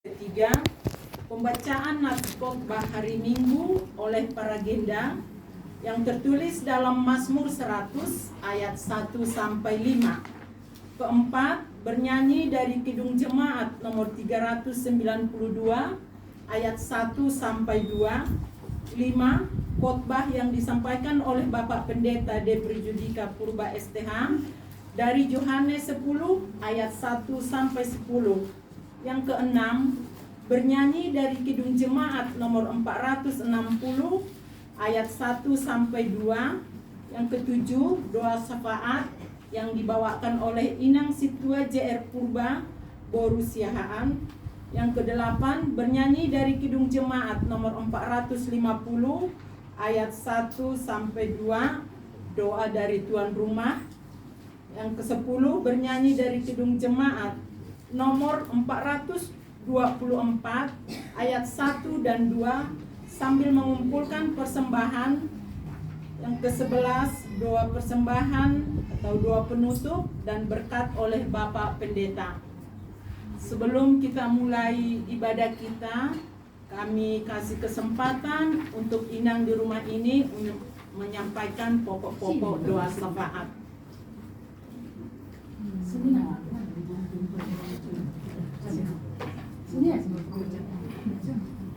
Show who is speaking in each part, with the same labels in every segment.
Speaker 1: Ketiga, pembacaan nats khotbah hari Minggu oleh para genda yang tertulis dalam Mazmur 100 ayat 1 sampai 5. Keempat, bernyanyi dari Kidung Jemaat nomor 392 ayat 1 sampai 2. 5, khotbah yang disampaikan oleh Bapak Pendeta Depri Judika Purba STH dari Yohanes 10 ayat 1 sampai 10. Yang keenam, bernyanyi dari Kidung Jemaat nomor 460 ayat 1 sampai 2. Yang ketujuh, doa syafaat yang dibawakan oleh Inang Situa JR Purba Boru Siahaan. Yang kedelapan, bernyanyi dari Kidung Jemaat nomor 450 ayat 1 sampai 2, doa dari tuan rumah. Yang ke-10, bernyanyi dari Kidung Jemaat nomor 424 ayat 1 dan 2 sambil mengumpulkan persembahan. Yang ke-11, doa persembahan atau doa penutup dan berkat oleh Bapak Pendeta. Sebelum kita mulai ibadah kita, kami kasih kesempatan untuk inang di rumah ini untuk menyampaikan pokok-pokok doa syafaat.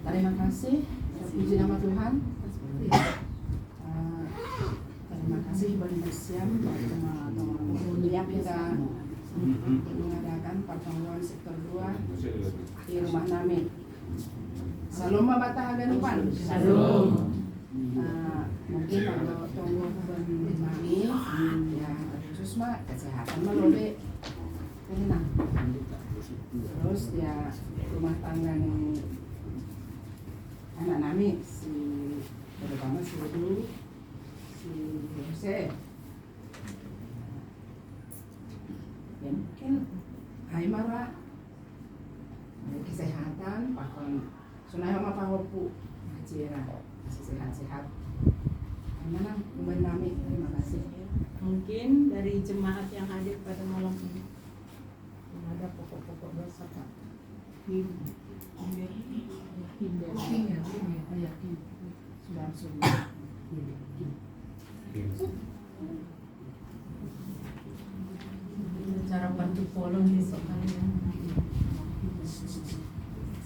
Speaker 2: Terima kasih, puji nama Tuhan. Terima kasih Bani Siam yang kita mengadakan pertemuan sektor 2 di rumah Nami. Salam Bata Haganupan.
Speaker 3: Salam.
Speaker 2: Mungkin kalau tunggu Bani ya Susma kesehatan melobe enak. Terus ya rumah tangga yang anak Nami terutama si Edu, si Jose. Ya mungkin Haimara kesehatan, pakon sunai sama Pak Hopu Hajira masih sehat-sehat. Gimana Mbak Nami? Terima kasih.
Speaker 1: Mungkin dari jemaat yang hadir pada malam ini ada pokok-pokok dosa Pak. Cara bantu polong besok kalian.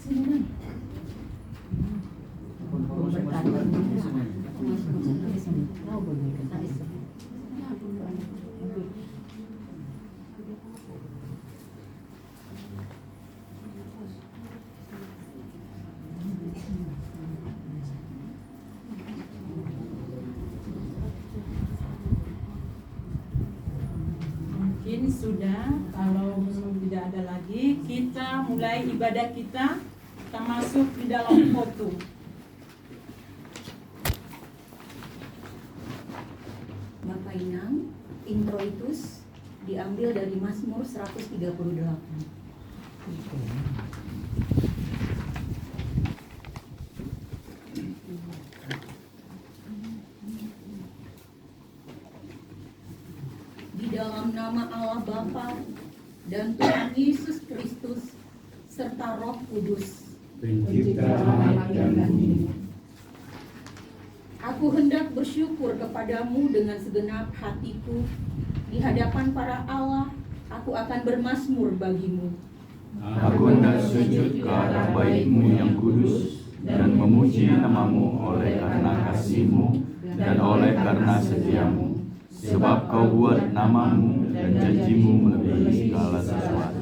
Speaker 1: Sini mungkin sudah, kalau tidak ada lagi, kita mulai ibadah kita masuk di dalam khotbah.
Speaker 3: Bapak Inang, introitus diambil dari Mazmur 138. Di dalam nama Allah Bapa dan Tuhan Yesus Kristus serta Roh Kudus,
Speaker 4: Pencipta langit dan bumi,
Speaker 3: aku hendak bersyukur kepadamu dengan segenap hatiku. Di hadapan para Allah, aku akan bermazmur bagimu.
Speaker 4: aku hendak sujud ke arah baik-Mu yang kudus dan memuji namamu oleh karena kasih-Mu dan oleh karena setia-Mu, sebab Kau buat namamu dan janji-Mu melebihi segala sesuatu.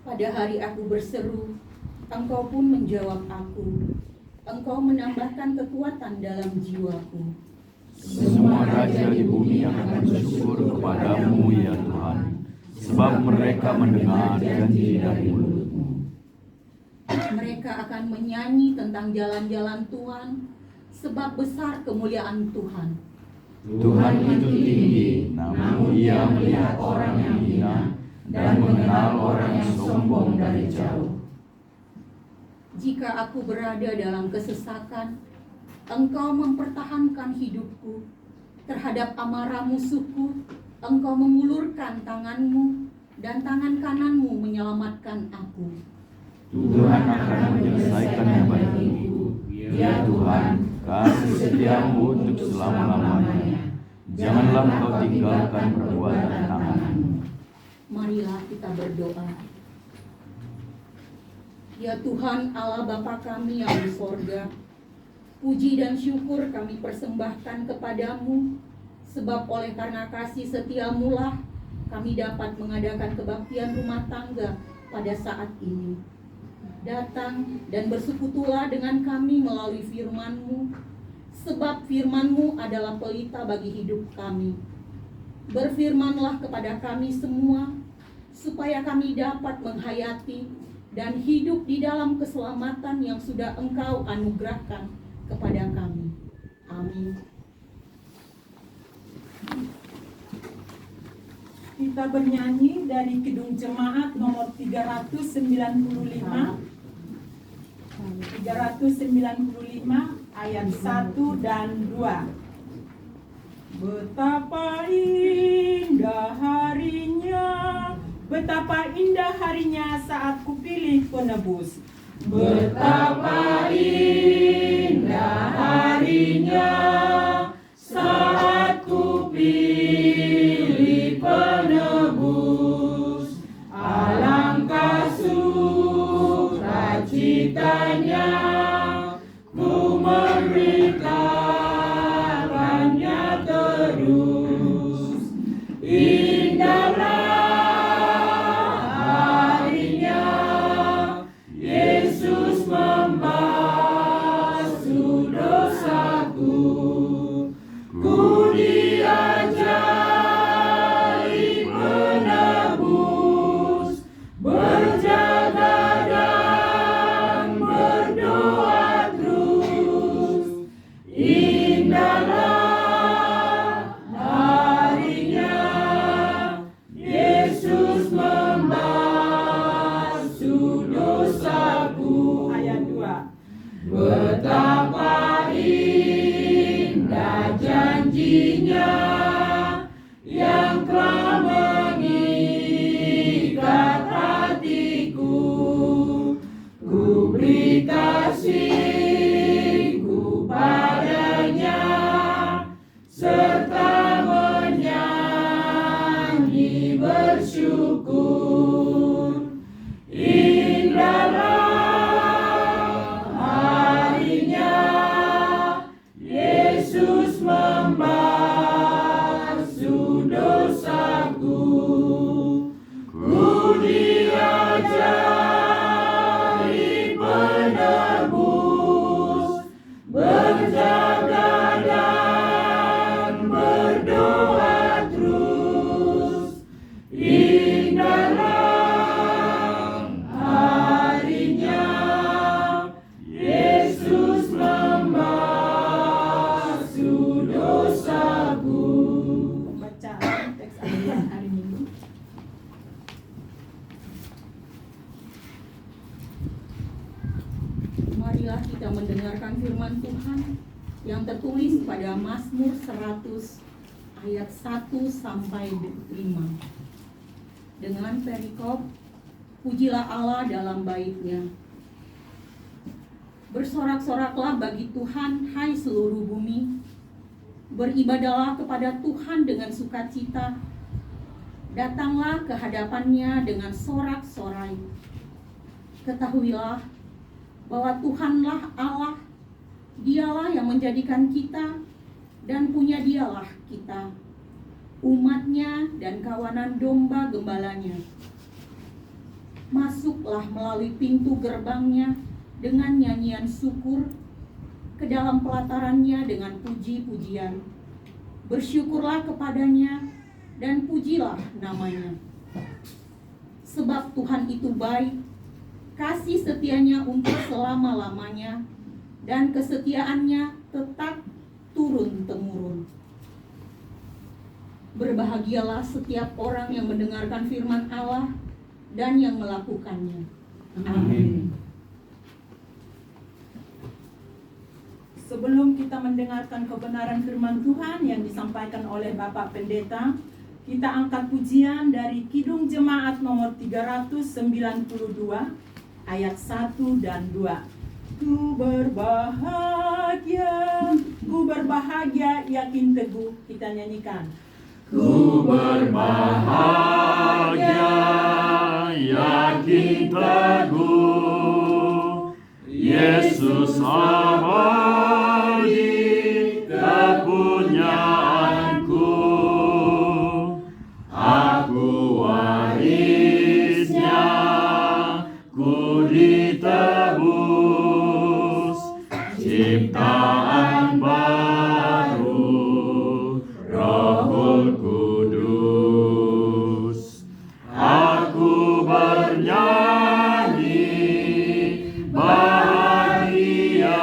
Speaker 3: Pada hari aku berseru, Engkau pun menjawab aku. Engkau menambahkan kekuatan dalam jiwaku.
Speaker 4: Semua raja di bumi akan bersyukur kepadamu ya Tuhan, sebab mereka mendengar janji dari mulut-Mu.
Speaker 3: Mereka akan menyanyi tentang jalan-jalan Tuhan, sebab besar kemuliaan Tuhan.
Speaker 4: Tuhan itu tinggi, namun Ia melihat orang yang hina dan mengenal orang yang sombong dari jauh.
Speaker 3: Jika aku berada dalam kesesakan, Engkau mempertahankan hidupku. Terhadap amarah musuhku, Engkau mengulurkan tangan-Mu, dan tangan kanan-Mu menyelamatkan aku.
Speaker 4: Tuhan akan menyelesaikannya bagiku. Ya Tuhan, kasih setiamu untuk selama-lamanya. Janganlah Engkau tinggalkan perbuatan tanganmu.
Speaker 3: Marilah kita berdoa. Ya Tuhan Allah Bapa kami yang di sorga, puji dan syukur kami persembahkan kepadamu, sebab oleh karena kasih setiamu lah kami dapat mengadakan kebaktian rumah tangga pada saat ini. Datang dan bersekutulah dengan kami melalui firman-Mu, sebab firman-Mu adalah pelita bagi hidup kami. Berfirmanlah kepada kami semua, supaya kami dapat menghayati dan hidup di dalam keselamatan yang sudah Engkau anugerahkan kepada kami. Amin.
Speaker 1: Kita bernyanyi dari Kidung Jemaat nomor 395 ayat 1 dan 2. Betapa indah harinya saat kupilih penebus. Betapa indah harinya saat kupilih penebus. Alangkah sukacitanya ku memberitakannya terus. Indahlah harinya Yesus membasuh dosaku. Ku diajari menebus, berjaga dan berdoa terus. Indahlah harinya Yesus membasuh dosaku. Ayat 2. Betapa indah janjinya yang telah mengikat hatiku. Ku beri kasihku padanya, serta menyanyi bersyukur. Indahlah harinya Yesus membasuh dosaku. Ku diajari menebus, berjaga dan berdoa terus. Indahlah harinya Yesus membasuh dosaku. Pembacaan teks harian hari Minggu.
Speaker 3: Marilah kita mendengarkan firman Tuhan yang tertulis pada Mazmur 100 ayat 1 sampai 5. Dengan perikop, pujilah Allah dalam bait-Nya. Bersorak-soraklah bagi Tuhan, hai seluruh bumi. Beribadahlah kepada Tuhan dengan sukacita. Datanglah ke hadapan-Nya dengan sorak-sorai. Ketahuilah bahwa Tuhanlah Allah, Dialah yang menjadikan kita, dan punya Dialah kita, umat-Nya dan kawanan domba gembalanya. Masuklah melalui pintu gerbang-Nya dengan nyanyian syukur, ke dalam pelataran-Nya dengan puji-pujian. Bersyukurlah kepada-Nya dan pujilah nama-Nya. Sebab Tuhan itu baik, kasih setia-Nya untuk selama-lamanya, dan kesetiaan-Nya tetap turun-temurun. Berbahagialah setiap orang yang mendengarkan firman Allah dan yang melakukannya.
Speaker 4: Amin.
Speaker 1: Sebelum kita mendengarkan kebenaran firman Tuhan yang disampaikan oleh Bapak Pendeta, kita angkat pujian dari Kidung Jemaat nomor 392 ayat 1 dan 2. Ku berbahagia, yakin teguh. Kita nyanyikan.
Speaker 4: Ku berbahagia, yakin teguh, Yesus abadi kepunyaanku, aku warisnya, ku ditebus, ciptaan baru, Rohul Kudus. Aku bernyanyi bahagia,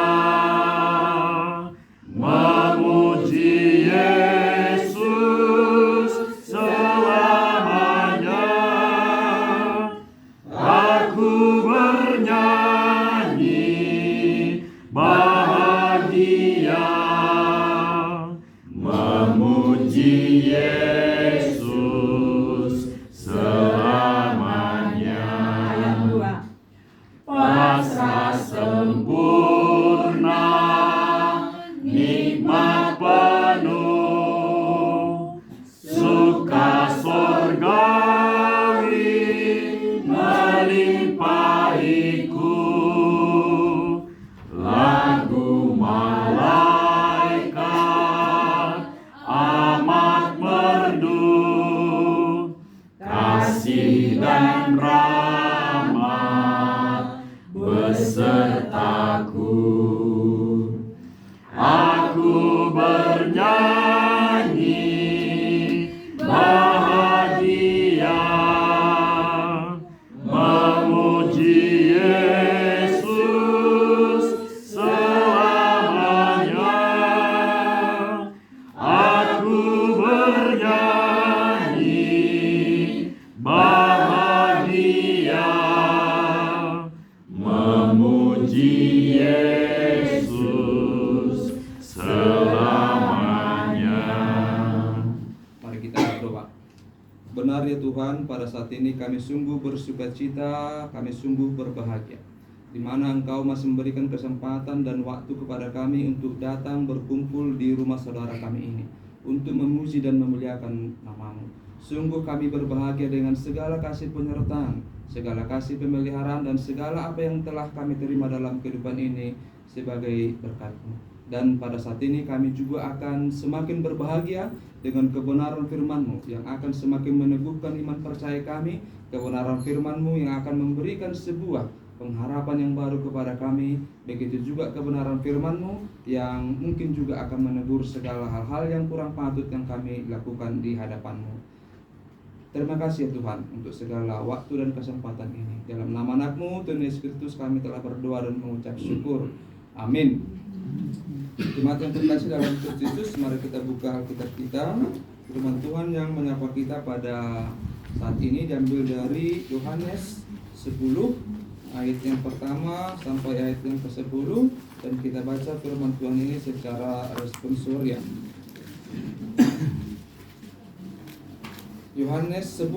Speaker 4: memuji Yesus selamanya. Aku bernyanyi bahagia, memuji Yesus selamanya.
Speaker 1: Ayat 2.
Speaker 4: Pasrah sempurna, nikmat penuh, suka sorgawi melimpahiku, lagu malaikat amat merdu, kasih dan rahmat besertaku. Aku bernyanyi bahagia, memuji Yesus selamanya. Aku bernyanyi bahagia, memuji Yesus selamanya.
Speaker 5: Mari kita berdoa. Benar ya Tuhan, pada saat ini kami sungguh bersukacita, kami sungguh berbahagia, di mana Engkau masih memberikan kesempatan dan waktu kepada kami untuk datang berkumpul di rumah saudara kami ini, untuk memuji dan memuliakan nama-Mu. Sungguh kami berbahagia dengan segala kasih penyertaan, segala kasih pemeliharaan, dan segala apa yang telah kami terima dalam kehidupan ini sebagai berkat-Mu. Dan pada saat ini kami juga akan semakin berbahagia dengan kebenaran firman-Mu yang akan semakin meneguhkan iman percaya kami, kebenaran firman-Mu yang akan memberikan sebuah pengharapan yang baru kepada kami. Begitu juga kebenaran firman-Mu yang mungkin juga akan menegur segala hal-hal yang kurang patut yang kami lakukan di hadapan-Mu. Terima kasih ya Tuhan untuk segala waktu dan kesempatan ini. Dalam nama anak-Mu Tuhan Yesus Kristus kami telah berdoa dan mengucap syukur. Amin. Jemaat yang terkasih dalam Kristus, mari kita buka Alkitab kita. Firman Tuhan yang menyapa kita pada saat ini diambil dari Yohanes 10 ayat yang pertama sampai ayat yang ke-10, dan kita baca firman Tuhan ini secara responsorial. Yohanes 10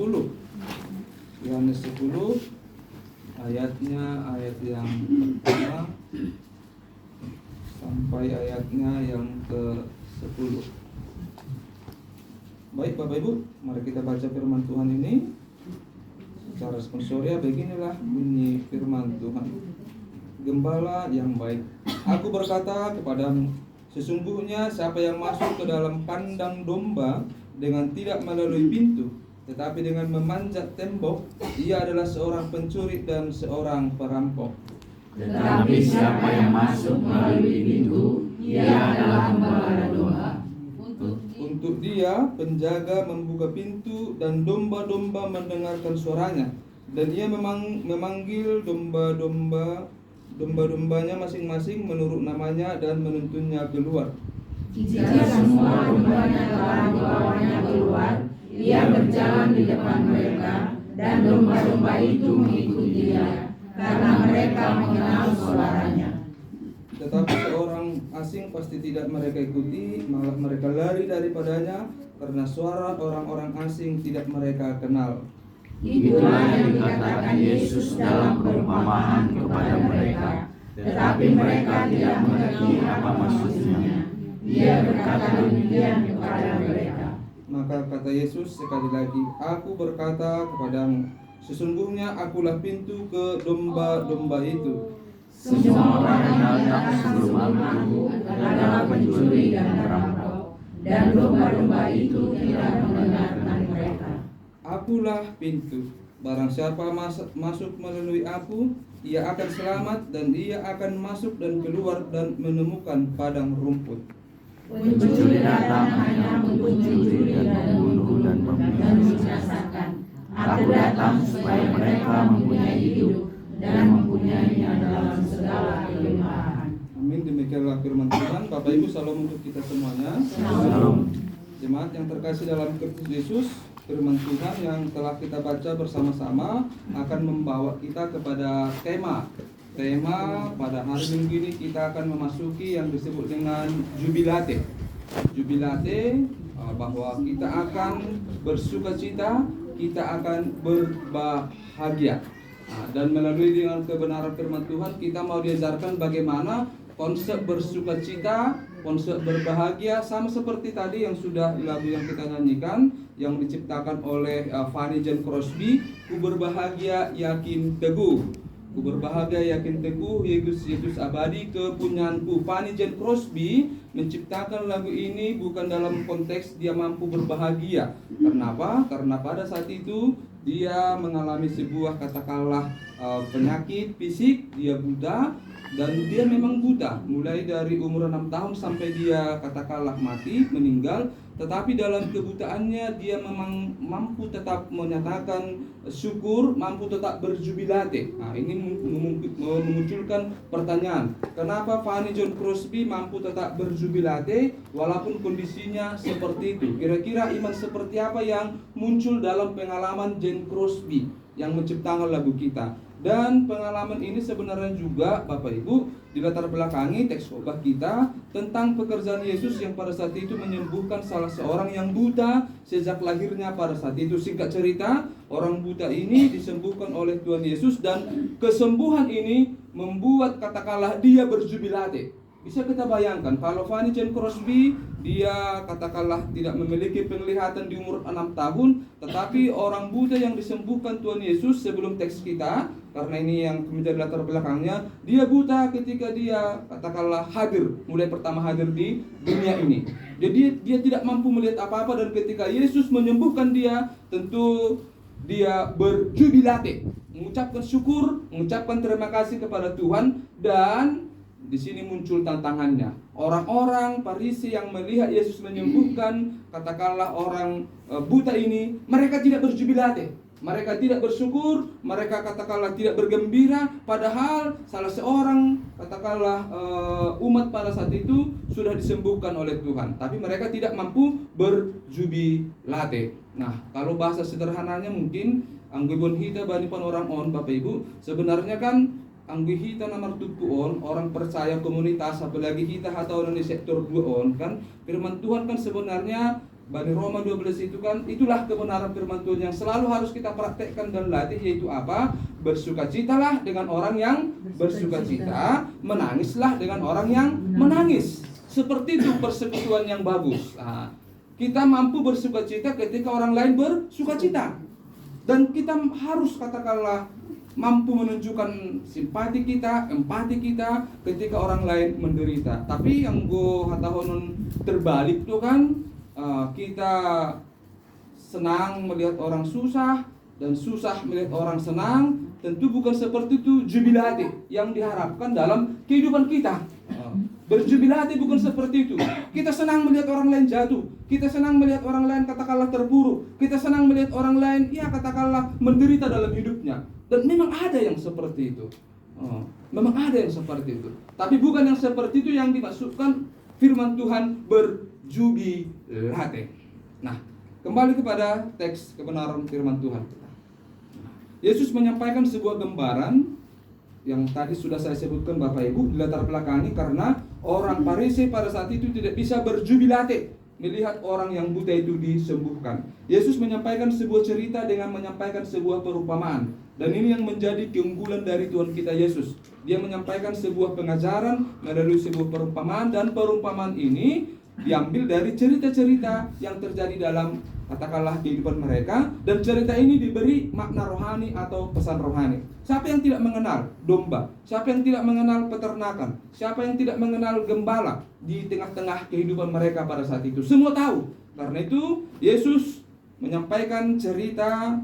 Speaker 5: ayatnya ayat yang pertama sampai ayatnya yang ke-10. Baik Bapak Ibu, mari kita baca firman Tuhan ini secara responsorial. Beginilah bunyi firman Tuhan. Gembala yang baik, aku berkata kepadamu, sesungguhnya siapa yang masuk ke dalam kandang domba dengan tidak melalui pintu, tetapi dengan memanjat tembok, ia adalah seorang pencuri dan seorang perampok.
Speaker 4: Tetapi siapa yang masuk melalui pintu, ia adalah gembala domba.
Speaker 5: Untuk dia, penjaga membuka pintu dan domba-domba mendengarkan suaranya, dan ia memanggil domba-dombanya masing-masing menurut namanya dan menuntunnya keluar.
Speaker 6: Jika semua dombanya telah dibawanya keluar, ia berjalan di depan mereka, dan domba-domba itu mengikuti dia, karena mereka mengenal suaranya.
Speaker 5: Tetapi seorang asing pasti tidak mereka ikuti, malah mereka lari daripadanya, karena suara orang-orang asing tidak mereka kenal.
Speaker 6: Itulah yang dikatakan Yesus dalam perumpamaan kepada mereka, tetapi mereka tidak mengerti apa maksudnya. Dia berkata demikian kepada mereka.
Speaker 5: Maka kata Yesus sekali lagi, "Aku berkata kepadamu, sesungguhnya akulah pintu ke domba-domba itu.
Speaker 6: Semua orang yang datang sebelum aku adalah pencuri dan perampok, dan domba-domba itu tidak mendengarkan mereka.
Speaker 5: Akulah pintu. Barang siapa masuk melalui aku, ia akan selamat dan ia akan masuk dan keluar dan menemukan padang rumput."
Speaker 6: Pencuri datang hanya untuk mencuri dan membunuh dan membinasakan. Aku datang supaya mereka mempunyai hidup dan mempunyainya dalam segala kelimpahan.
Speaker 5: Amin. Demikianlah firman Tuhan. Bapak Ibu, salam untuk kita semuanya.
Speaker 6: Salam.
Speaker 5: Jemaat yang terkasih dalam Kristus Yesus, firman Tuhan yang telah kita baca bersama-sama akan membawa kita kepada tema pada hari Minggu ini. Kita akan memasuki yang disebut dengan jubilate. Jubilate, bahwa kita akan bersukacita, kita akan berbahagia. Dan melalui dengan kebenaran firman Tuhan, kita mau diajarkan bagaimana konsep bersukacita, konsep berbahagia, sama seperti tadi yang sudah lagu yang kita nyanyikan, yang diciptakan oleh Fanny Jane Crosby. Ku berbahagia yakin teguh, ku berbahagia yakin teguh, Yesus abadi kepunyaanku. Fanny Jane Crosby menciptakan lagu ini bukan dalam konteks dia mampu berbahagia. Kenapa? Karena pada saat itu dia mengalami sebuah katakanlah penyakit fisik, dia buta. Dan dia memang buta mulai dari umur 6 tahun sampai dia katakanlah mati, meninggal. Tetapi dalam kebutaannya dia memang mampu tetap menyatakan syukur, mampu tetap berjubilate. Nah, ini memunculkan pertanyaan, kenapa Fanny Jane Crosby mampu tetap berjubilate walaupun kondisinya seperti itu? Kira-kira iman seperti apa yang muncul dalam pengalaman Jane Crosby yang menciptakan lagu kita? Dan pengalaman ini sebenarnya juga Bapak Ibu dilatar belakangi teks khotbah kita tentang pekerjaan Yesus yang pada saat itu menyembuhkan salah seorang yang buta sejak lahirnya pada saat itu. Singkat cerita, orang buta ini disembuhkan oleh Tuhan Yesus dan kesembuhan ini membuat katakanlah dia berjubilate. Bisa kita bayangkan kalau Fanny Jane Crosby dia katakanlah tidak memiliki penglihatan di umur 6 tahun, tetapi orang buta yang disembuhkan Tuhan Yesus sebelum teks kita, karena ini yang menjadi latar belakangnya, dia buta ketika dia katakanlah hadir, mulai pertama hadir di dunia ini. Jadi dia tidak mampu melihat apa-apa, dan ketika Yesus menyembuhkan dia, tentu dia berjubilate, mengucapkan syukur, mengucapkan terima kasih kepada Tuhan. Dan di sini muncul tantangannya. Orang-orang Farisi yang melihat Yesus menyembuhkan katakanlah orang buta ini, mereka tidak berjubilate, mereka tidak bersyukur, mereka katakanlah tidak bergembira, padahal salah seorang katakanlah umat pada saat itu sudah disembuhkan oleh Tuhan, tapi mereka tidak mampu berjubilate. Nah, kalau bahasa sederhananya mungkin anggibon hita banipan orang on, Bapak Ibu, sebenarnya kan anggi hita namar tupuon, orang percaya komunitas, apalagi kita atau di sektor 2 on, kan firman Tuhan kan sebenarnya Bani Roma 12 itu kan, itulah kebenaran firman Tuhan yang selalu harus kita praktekkan dan latih, yaitu apa? Bersukacitalah dengan orang yang bersukacita, menangislah dengan orang yang menangis. Seperti itu persekutuan yang bagus. Nah, kita mampu bersukacita ketika orang lain bersukacita, dan kita harus katakanlah mampu menunjukkan simpati kita, empati kita ketika orang lain menderita. Tapi yang gue hatahonon terbalik tuh kan, kita senang melihat orang susah dan susah melihat orang senang. Tentu bukan seperti itu jubilate yang diharapkan dalam kehidupan kita. Berjubilate bukan seperti itu. Kita senang melihat orang lain jatuh, kita senang melihat orang lain katakanlah terpuruk, kita senang melihat orang lain ya katakanlah menderita dalam hidupnya. Dan memang ada yang seperti itu. Memang ada yang seperti itu. Tapi bukan yang seperti itu yang dimaksudkan firman Tuhan berjubilate. Nah, kembali kepada teks kebenaran firman Tuhan kita. Yesus menyampaikan sebuah gambaran yang tadi sudah saya sebutkan Bapak Ibu, dilatar belakangi karena orang Farisi pada saat itu tidak bisa berjubilate, melihat orang yang buta itu disembuhkan. Yesus menyampaikan sebuah cerita dengan menyampaikan sebuah perumpamaan. Dan ini yang menjadi keunggulan dari Tuhan kita Yesus. Dia menyampaikan sebuah pengajaran melalui sebuah perumpamaan, dan perumpamaan ini diambil dari cerita-cerita yang terjadi dalam katakanlah kehidupan mereka, dan cerita ini diberi makna rohani atau pesan rohani. Siapa yang tidak mengenal domba? Siapa yang tidak mengenal peternakan? Siapa yang tidak mengenal gembala di tengah-tengah kehidupan mereka pada saat itu? Semua tahu. Karena itu Yesus menyampaikan cerita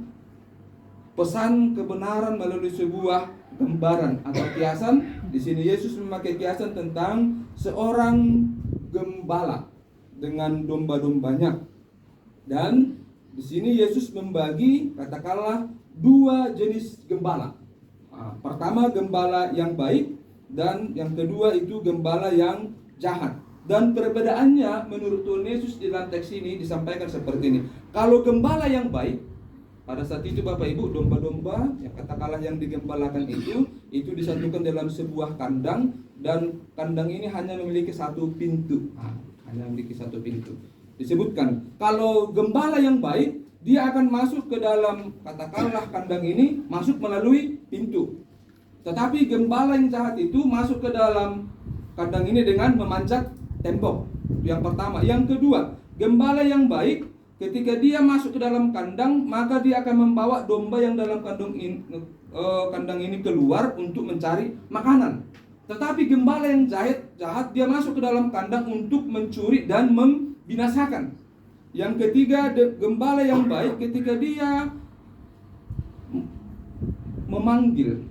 Speaker 5: pesan kebenaran melalui sebuah gambaran atau kiasan. Di sini Yesus memakai kiasan tentang seorang gembala dengan domba-dombanya. Dan di sini Yesus membagi katakanlah 2 jenis gembala. Pertama gembala yang baik, dan yang kedua itu gembala yang jahat. Dan perbedaannya menurut Tuhan Yesus di dalam teks ini disampaikan seperti ini. Kalau gembala yang baik, pada saat itu Bapak Ibu, domba-domba yang katakanlah yang digembalakan itu disatukan dalam sebuah kandang, dan kandang ini hanya memiliki 1 pintu. Hanya memiliki 1 pintu. Disebutkan kalau gembala yang baik, dia akan masuk ke dalam katakanlah kandang ini, masuk melalui pintu. Tetapi gembala yang jahat itu masuk ke dalam kandang ini dengan memanjat tembok. Yang pertama. Yang kedua, gembala yang baik ketika dia masuk ke dalam kandang, maka dia akan membawa domba yang dalam kandang ini keluar untuk mencari makanan. Tetapi gembala yang jahat, dia masuk ke dalam kandang untuk mencuri dan membinasakan. Yang ketiga, gembala yang baik ketika dia memanggil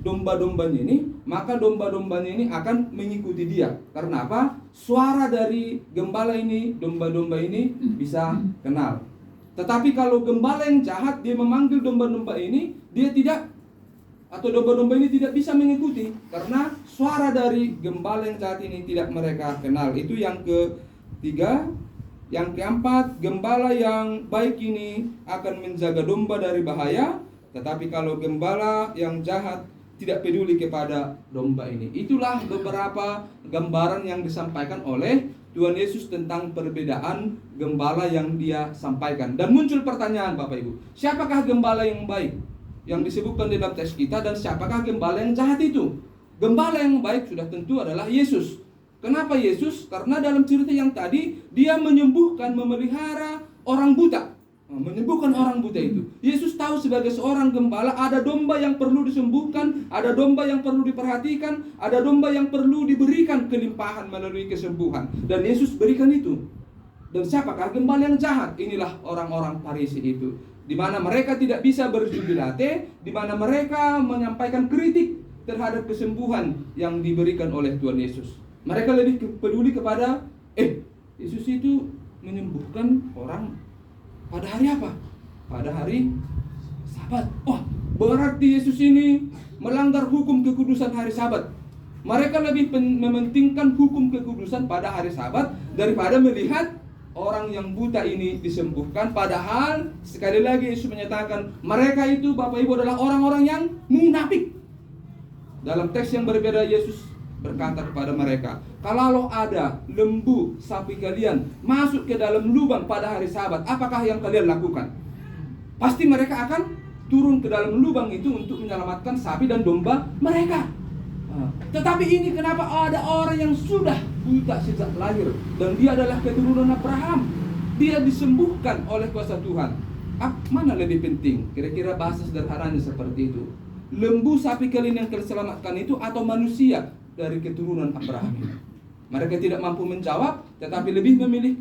Speaker 5: domba-dombanya ini, maka domba-dombanya ini akan mengikuti dia. Karena apa? Suara dari gembala ini, domba-domba ini bisa kenal. Tetapi kalau gembala yang jahat, dia memanggil domba-domba ini, dia tidak, atau domba-domba ini tidak bisa mengikuti, karena suara dari gembala yang jahat ini tidak mereka kenal. Itu yang ketiga. Yang keempat, gembala yang baik ini akan menjaga domba dari bahaya, tetapi kalau gembala yang jahat tidak peduli kepada domba ini. Itulah beberapa gambaran yang disampaikan oleh Tuhan Yesus tentang perbedaan gembala yang dia sampaikan. Dan muncul pertanyaan Bapak Ibu, siapakah gembala yang baik yang disebutkan dalam teks kita, dan siapakah gembala yang jahat itu? Gembala yang baik sudah tentu adalah Yesus. Kenapa Yesus? Karena dalam cerita yang tadi, dia menyembuhkan, memelihara orang buta. Menyembuhkan orang buta itu. Yesus tahu sebagai seorang gembala, ada domba yang perlu disembuhkan, ada domba yang perlu diperhatikan, ada domba yang perlu diberikan kelimpahan melalui kesembuhan. Dan Yesus berikan itu. Dan siapakah gembala yang jahat? Inilah orang-orang Farisi itu. Di mana mereka tidak bisa berjubilate, di mana mereka menyampaikan kritik terhadap kesembuhan yang diberikan oleh Tuhan Yesus. Mereka lebih peduli kepada Yesus itu menyembuhkan orang pada hari apa? Pada hari Sabat. Wah, berarti Yesus ini melanggar hukum kekudusan hari Sabat. Mereka lebih mementingkan hukum kekudusan pada hari Sabat daripada melihat orang yang buta ini disembuhkan. Padahal sekali lagi Yesus menyatakan mereka itu Bapak Ibu adalah orang-orang yang munafik. Dalam teks yang berbeda Yesus berkata kepada mereka, kalau ada lembu sapi kalian masuk ke dalam lubang pada hari Sabat, apakah yang kalian lakukan? Pasti mereka akan turun ke dalam lubang itu untuk menyelamatkan sapi dan domba mereka. Tetapi ini kenapa ada orang yang sudah buta sejak lahir, dan dia adalah keturunan Abraham, dia disembuhkan oleh kuasa Tuhan. Mana lebih penting? Kira-kira bahasa sederhananya seperti itu. Lembu sapi kalian yang kalian selamatkan itu, atau manusia dari keturunan Abraham ini? Mereka tidak mampu menjawab, tetapi lebih memilih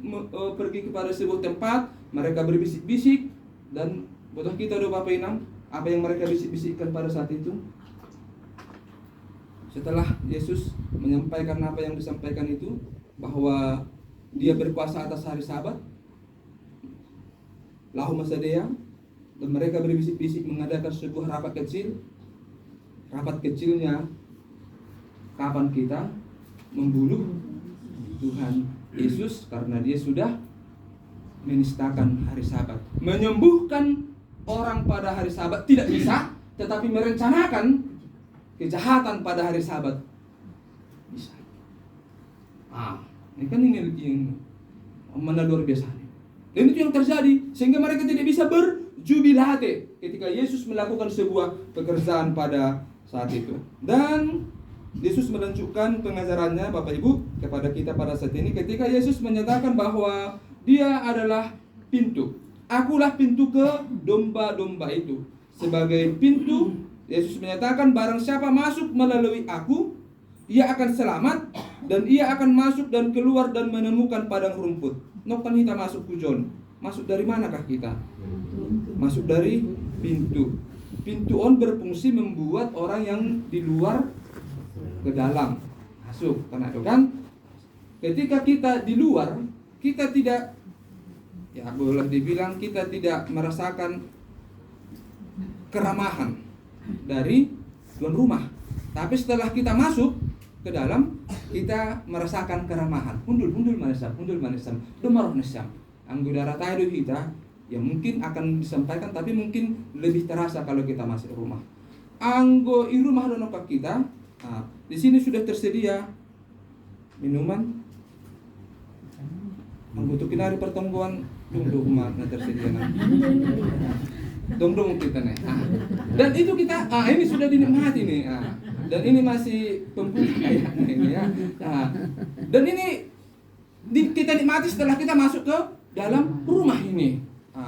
Speaker 5: pergi kepada sebuah tempat. Mereka berbisik-bisik. Dan butuh kita Bapak Inam, apa yang mereka bisik-bisikkan pada saat itu? Setelah Yesus menyampaikan apa yang disampaikan itu, bahwa dia berkuasa atas hari Sabat, lahu masadea, dan mereka berbisik-bisik mengadakan sebuah rapat kecil. Rapat kecilnya, kapan kita membunuh Tuhan Yesus, karena dia sudah menistakan hari Sabat. Menyembuhkan orang pada hari Sabat tidak bisa, tetapi merencanakan kejahatan pada hari Sabat bisa. Ini kan ini mana luar biasa. Dan itu yang terjadi sehingga mereka tidak bisa berjubilate ketika Yesus melakukan sebuah pekerjaan pada saat itu. Dan Yesus menunjukkan pengajarannya Bapak Ibu kepada kita pada saat ini ketika Yesus menyatakan bahwa Dia adalah pintu. Akulah pintu ke domba-domba itu. Sebagai pintu, Yesus menyatakan barang siapa masuk melalui aku, ia akan selamat dan ia akan masuk dan keluar dan menemukan padang rumput. Nokan kita masuk kujon. Masuk dari manakah kita? Masuk dari pintu. Pintu on berfungsi membuat orang yang di luar ke dalam masuk. Karena itu kan ketika kita di luar, kita tidak, ya boleh dibilang kita tidak merasakan keramahan dari tuan rumah. Tapi setelah kita masuk ke dalam, kita merasakan keramahan. Hundul manisam, demaroh nesam. Anggudara tayo kita, ya mungkin akan disampaikan, tapi mungkin lebih terasa kalau kita masuk rumah. Anggo i rumah donokak kita, di sini sudah tersedia minuman. Anggo tu kinari pertongguan, rumah tersedia nanti. Dong kita nih. Dan itu kita, ini sudah dinikmati nih. Dan ini masih pemputih kayaknya ini ya. Dan ini kita nikmati setelah kita masuk ke dalam rumah ini.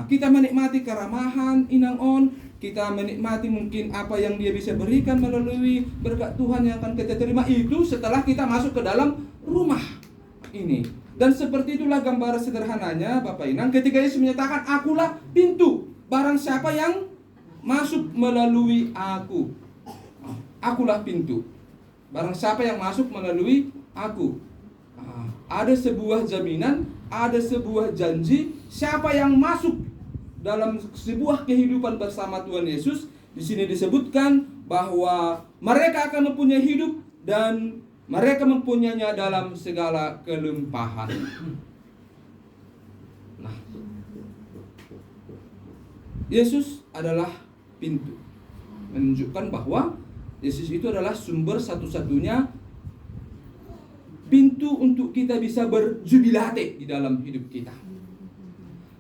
Speaker 5: Kita menikmati keramahan inang on, kita menikmati mungkin apa yang Dia bisa berikan melalui berkat Tuhan yang akan kita terima itu setelah kita masuk ke dalam rumah ini. Dan seperti itulah gambaran sederhananya Bapak Inang ketika Yesus menyatakan akulah pintu. Barang siapa yang masuk melalui aku, akulah pintu. Barang siapa yang masuk melalui aku. Ada sebuah jaminan, ada sebuah janji. Siapa yang masuk dalam sebuah kehidupan bersama Tuhan Yesus, di sini disebutkan bahwa mereka akan mempunyai hidup dan mereka mempunyainya dalam segala kelimpahan. Nah, Yesus adalah pintu. Menunjukkan bahwa Yesus itu adalah sumber satu-satunya pintu untuk kita bisa berjubilate di dalam hidup kita.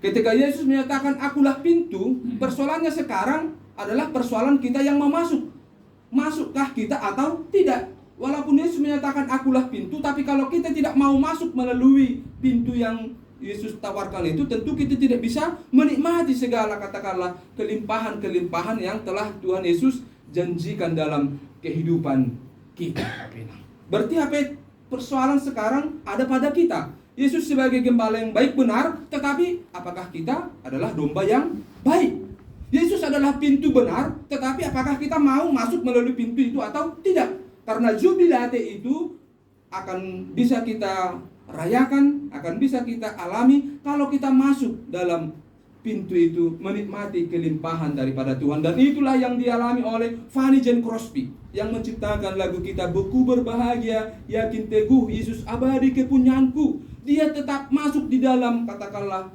Speaker 5: Ketika Yesus menyatakan akulah pintu, persoalannya sekarang adalah persoalan kita yang mau masuk. Masukkah kita atau tidak? Walaupun Yesus menyatakan akulah pintu, tapi kalau kita tidak mau masuk melalui pintu yang Yesus tawarkan itu, tentu kita tidak bisa menikmati segala katakanlah kelimpahan-kelimpahan yang telah Tuhan Yesus janjikan dalam kehidupan kita. Berarti apa persoalan sekarang ada pada kita? Yesus sebagai gembala yang baik benar, tetapi apakah kita adalah domba yang baik? Yesus adalah pintu benar, tetapi apakah kita mau masuk melalui pintu itu atau tidak? Karena jubilate itu akan bisa kita rayakan, akan bisa kita alami kalau kita masuk dalam pintu itu, menikmati kelimpahan daripada Tuhan. Dan itulah yang dialami oleh Fanny Jane Crosby yang menciptakan lagu kita Beku Berbahagia, Yakin Teguh, Yesus Abadi Kepunyaanku. Dia tetap masuk di dalam katakanlah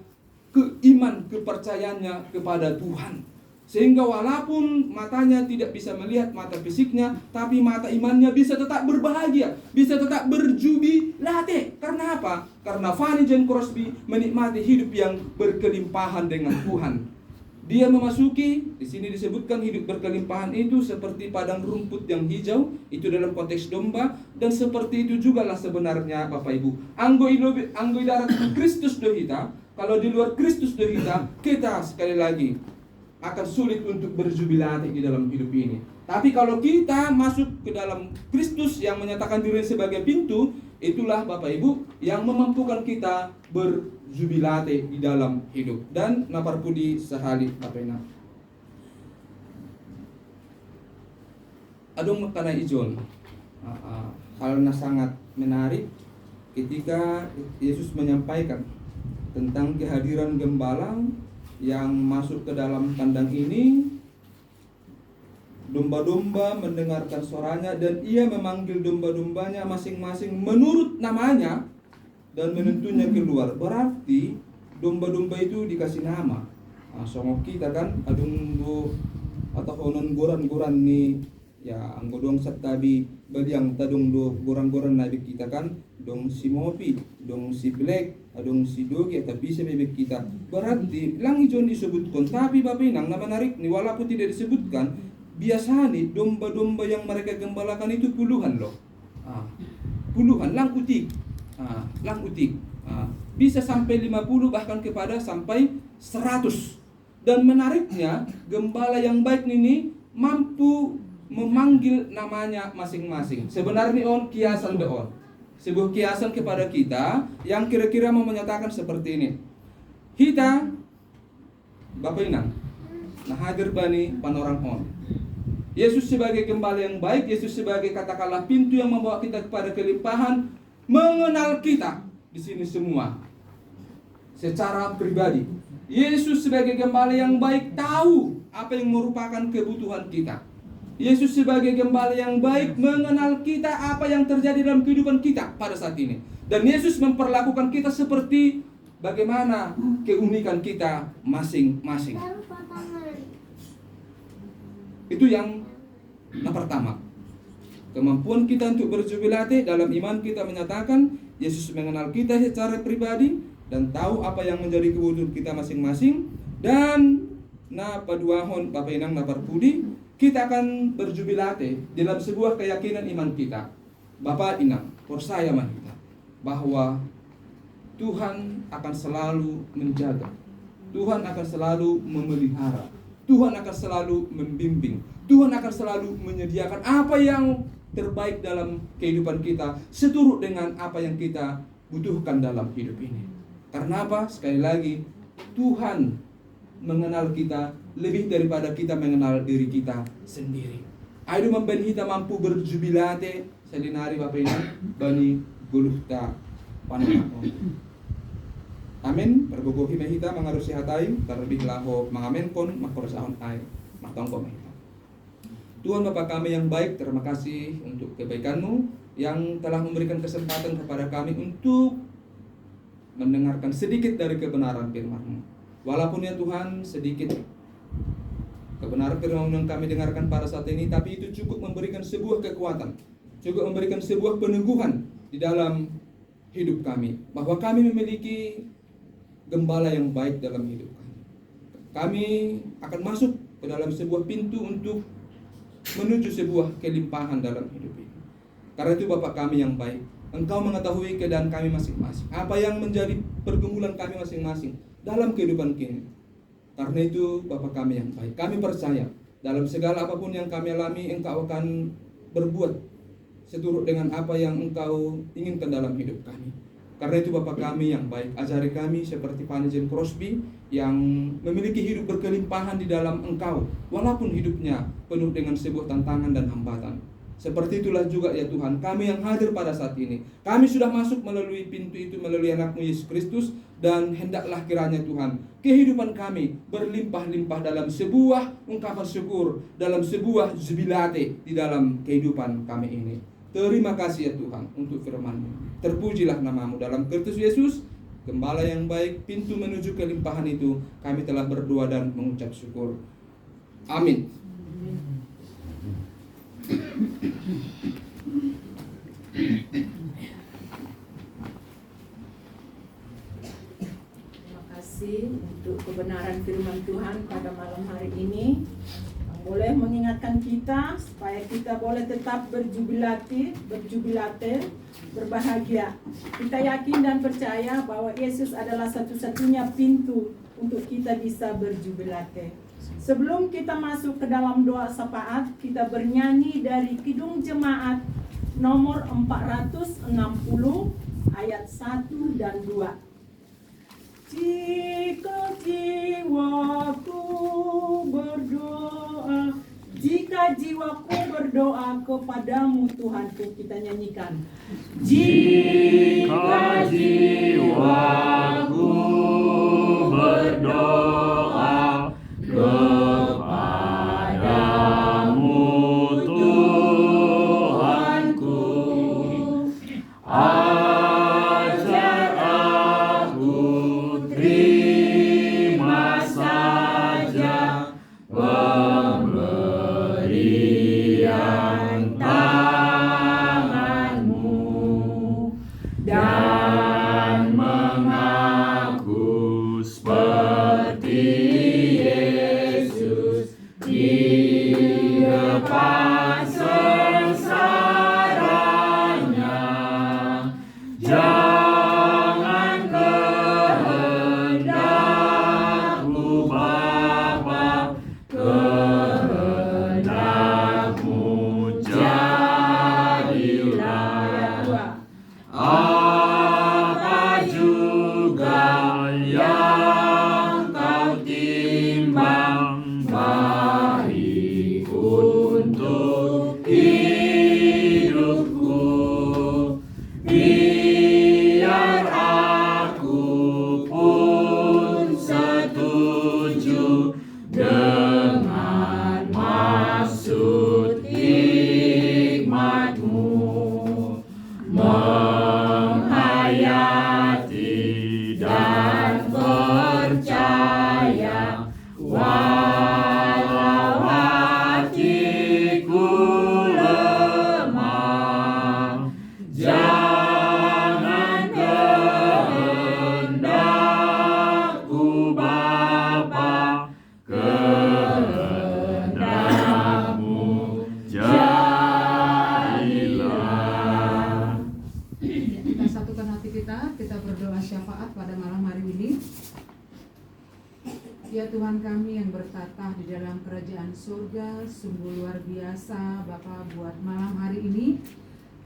Speaker 5: keiman, kepercayaannya kepada Tuhan. Sehingga walaupun matanya tidak bisa melihat mata fisiknya, tapi mata imannya bisa tetap berbahagia, bisa tetap berjubilate. Karena apa? Karena Fanny Jane Crosby menikmati hidup yang berkelimpahan dengan Tuhan. Dia memasuki, di sini disebutkan hidup berkelimpahan itu seperti padang rumput yang hijau, itu dalam konteks domba, dan seperti itu juga lah sebenarnya Bapak Ibu. Anggo darat Kristus dohita, kalau di luar Kristus dohita, kita sekali lagi akan sulit untuk berjubilate di dalam hidup ini. Tapi kalau kita masuk ke dalam Kristus yang menyatakan diri sebagai pintu, itulah Bapak Ibu yang memampukan kita berjubilate di dalam hidup. Dan naparpudi sehali Bapak Ibu. Adong kana ijon. Halnya sangat menarik ketika Yesus menyampaikan tentang kehadiran gembala yang masuk ke dalam kandang ini. Domba-domba mendengarkan suaranya dan ia memanggil domba-dombanya masing-masing menurut namanya dan menentunya keluar. Berarti domba-domba itu dikasih nama. Songok kita kan adung bu atau honon goran-goran nih ya anggo dong sabtabi baliang tadong do goran-goran nabi kita kan dong si Mopi, dong si Black, dong si Dogi tapi bisa bebek kita. Berarti lang ijon disebutkan, tapi Bapak Inang nama menarik nih walaupun tidak disebutkan, biasa nih domba-domba yang mereka gembalakan itu puluhan loh. Puluhan lang utik. Lang utik. Bisa sampai 50 bahkan kepada sampai 100. Dan menariknya gembala yang baik ini mampu memanggil namanya masing-masing. Sebenarnya on kiasan beon. Sebuah kiasan kepada kita yang kira-kira mau menyatakan seperti ini. Kita Bapak Inang nah hadir bani panorang on. Yesus sebagai gembala yang baik, Yesus sebagai katakanlah pintu yang membawa kita kepada kelimpahan, mengenal kita di sini semua secara pribadi. Yesus sebagai gembala yang baik tahu apa yang merupakan kebutuhan kita. Yesus sebagai gembala yang baik mengenal kita apa yang terjadi dalam kehidupan kita pada saat ini. Dan Yesus memperlakukan kita seperti bagaimana keunikan kita masing-masing. Itu yang pertama. Kemampuan kita untuk berjubilate dalam iman kita menyatakan Yesus mengenal kita secara pribadi dan tahu apa yang menjadi kebutuhan kita masing-masing. Dan paduahon Bapak Inang naparpudi, kita akan berjubilate dalam sebuah keyakinan iman kita. Bapak Inang, percaya man kita bahwa Tuhan akan selalu menjaga, Tuhan akan selalu memelihara, Tuhan akan selalu membimbing, Tuhan akan selalu menyediakan apa yang terbaik dalam kehidupan kita seturut dengan apa yang kita butuhkan dalam hidup ini. Karena apa? Sekali lagi, Tuhan mengenal kita lebih daripada kita mengenal diri kita sendiri. Ayo memben kita mampu berjubilate selinari Bapak ini bani guluhta panako. Amin. Pergogohi mahita mengarusi hatai terlebih laho mangamenkon makorsahon ay matongko mahita. Tuhan Bapa kami yang baik, terima kasih untuk kebaikan-Mu yang telah memberikan kesempatan kepada kami untuk mendengarkan sedikit dari kebenaran firman-Mu. Walaupun ya Tuhan sedikit kebenaran firman yang kami dengarkan pada saat ini, tapi itu cukup memberikan sebuah kekuatan, cukup memberikan sebuah peneguhan di dalam hidup kami, bahwa kami memiliki gembala yang baik dalam hidup kami. Kami akan masuk ke dalam sebuah pintu untuk menuju sebuah kelimpahan dalam hidup ini. Karena itu Bapak kami yang baik, Engkau mengetahui keadaan kami masing-masing, apa yang menjadi pergumulan kami masing-masing dalam kehidupan kini. Karena itu Bapa kami yang baik, kami percaya dalam segala apapun yang kami alami, Engkau akan berbuat seturut dengan apa yang Engkau inginkan dalam hidup kami. Karena itu Bapa kami yang baik, ajari kami seperti Panejen Crosby yang memiliki hidup berkelimpahan di dalam Engkau, walaupun hidupnya penuh dengan sebuah tantangan dan hambatan. Seperti itulah juga ya Tuhan, kami yang hadir pada saat ini. Kami sudah masuk melalui pintu itu, melalui anak-Mu Yesus Kristus. Dan hendaklah kiranya Tuhan, kehidupan kami berlimpah-limpah dalam sebuah ungkapan syukur, dalam sebuah jubilate di dalam kehidupan kami ini. Terima kasih ya Tuhan untuk firman-Mu. Terpujilah nama-Mu dalam Kristus Yesus, Gembala yang baik, pintu menuju kelimpahan itu. Kami telah berdoa dan mengucap syukur. Amin.
Speaker 1: Terima kasih untuk kebenaran firman Tuhan pada malam hari ini, yang boleh mengingatkan kita supaya kita boleh tetap berjubilate, berbahagia. Kita yakin dan percaya bahwa Yesus adalah satu-satunya pintu untuk kita bisa berjubilate. Sebelum kita masuk ke dalam doa syafaat, kita bernyanyi dari Kidung Jemaat nomor 460 ayat 1 dan 2. Jika jiwaku berdoa, jika jiwaku berdoa kepadamu Tuhanku, kita nyanyikan.
Speaker 4: Jika jiwaku berdoa kepadamu Tuhanku, ajar aku terima saja pemberian
Speaker 2: Ya Tuhan kami yang bertatah di dalam kerajaan surga, sungguh luar biasa Bapa buat malam hari ini.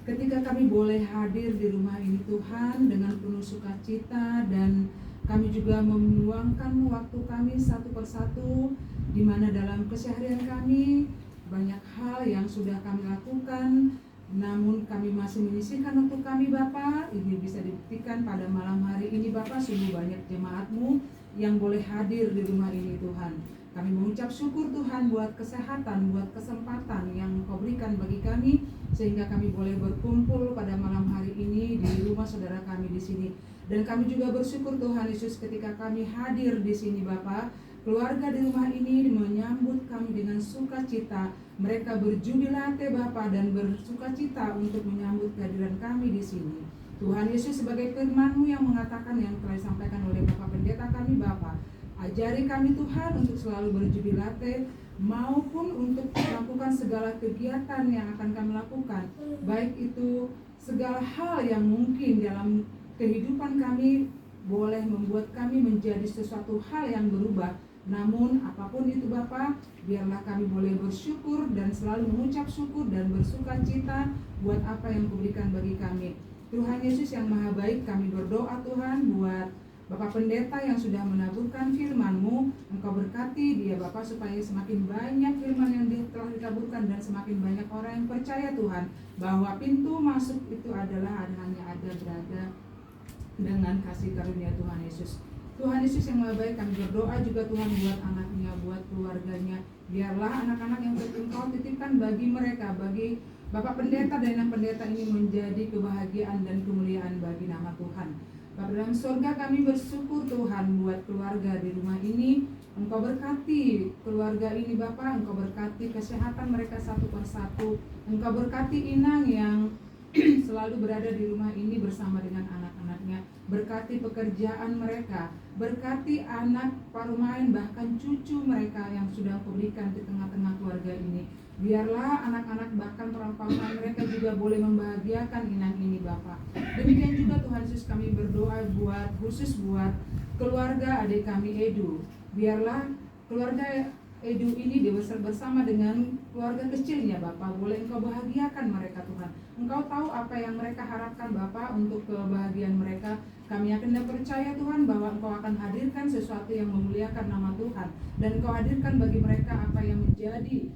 Speaker 2: Ketika kami boleh hadir di rumah ini Tuhan dengan penuh sukacita, dan kami juga meluangkan waktu kami satu persatu, di mana dalam keseharian kami banyak hal yang sudah kami lakukan, namun kami masih menyisihkan waktu kami Bapa. Ini bisa dibuktikan pada malam hari ini Bapa, sungguh banyak jemaat-Mu yang boleh hadir di rumah ini Tuhan. Kami mengucap syukur Tuhan buat kesehatan, buat kesempatan yang Kau berikan bagi kami, sehingga kami boleh berkumpul pada malam hari ini di rumah saudara kami di sini. Dan kami juga bersyukur Tuhan Yesus ketika kami hadir di sini Bapa, keluarga di rumah ini menyambut kami dengan sukacita. Mereka berjubilate Bapa dan bersukacita untuk menyambut kehadiran kami di sini. Tuhan Yesus, sebagai firman-Mu yang mengatakan yang telah disampaikan oleh Bapak Pendeta kami Bapa, ajari kami Tuhan untuk selalu berjubilate maupun untuk melakukan segala kegiatan yang akan kami lakukan, baik itu segala hal yang mungkin dalam kehidupan kami boleh membuat kami menjadi sesuatu hal yang berubah. Namun apapun itu Bapa, biarlah kami boleh bersyukur dan selalu mengucap syukur dan bersukacita buat apa yang Kau berikan bagi kami. Tuhan Yesus yang maha baik, kami berdoa Tuhan buat Bapak Pendeta yang sudah menaburkan firman-Mu. Engkau berkati dia Bapak, supaya semakin banyak firman yang telah ditaburkan dan semakin banyak orang yang percaya Tuhan, bahwa pintu masuk itu adalah hanya ada berada dengan kasih karunia Tuhan Yesus. Tuhan Yesus yang maha baik, kami berdoa juga Tuhan buat anaknya, buat keluarganya. Biarlah anak-anak yang Engkau titipkan bagi mereka, bagi Bapak Pendeta dan yang pendeta ini menjadi kebahagiaan dan kemuliaan bagi nama Tuhan. Bapa dalam surga, kami bersyukur Tuhan buat keluarga di rumah ini. Engkau berkati keluarga ini Bapa, Engkau berkati kesehatan mereka satu persatu. Engkau berkati Inang yang selalu berada di rumah ini bersama dengan anak-anaknya. Berkati pekerjaan mereka, berkati anak parumain, bahkan cucu mereka yang sudah Engkau berikan di tengah-tengah keluarga ini. Biarlah anak-anak bahkan perempuan mereka juga boleh membahagiakan Inang ini Bapa. Demikian juga Tuhan Yesus, kami berdoa khusus buat keluarga adik kami Edu. Biarlah keluarga Edu ini bersama dengan keluarga kecilnya Bapa, boleh Engkau bahagiakan mereka Tuhan. Engkau tahu apa yang mereka harapkan Bapa untuk kebahagiaan mereka. Kami akan percaya Tuhan bahwa Engkau akan hadirkan sesuatu yang memuliakan nama Tuhan, dan Engkau hadirkan bagi mereka apa yang menjadi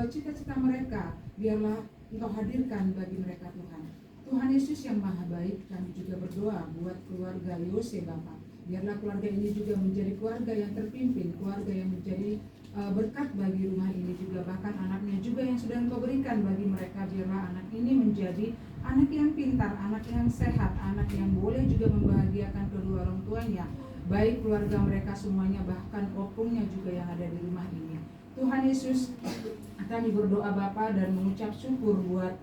Speaker 2: cita-cita mereka. Biarlah Engkau hadirkan bagi mereka Tuhan. Tuhan Yesus yang maha baik, kami juga berdoa buat keluarga Yose Bapa. Biarlah keluarga ini juga menjadi keluarga yang terpimpin, keluarga yang menjadi berkat bagi rumah ini juga, bahkan anaknya juga yang sudah Engkau berikan bagi mereka. Biarlah anak ini menjadi anak yang pintar, anak yang sehat, anak yang boleh juga membahagiakan kedua orang tuanya, baik keluarga mereka semuanya, bahkan opungnya juga yang ada di rumah ini. Tuhan Yesus, kami berdoa Bapa dan mengucap syukur buat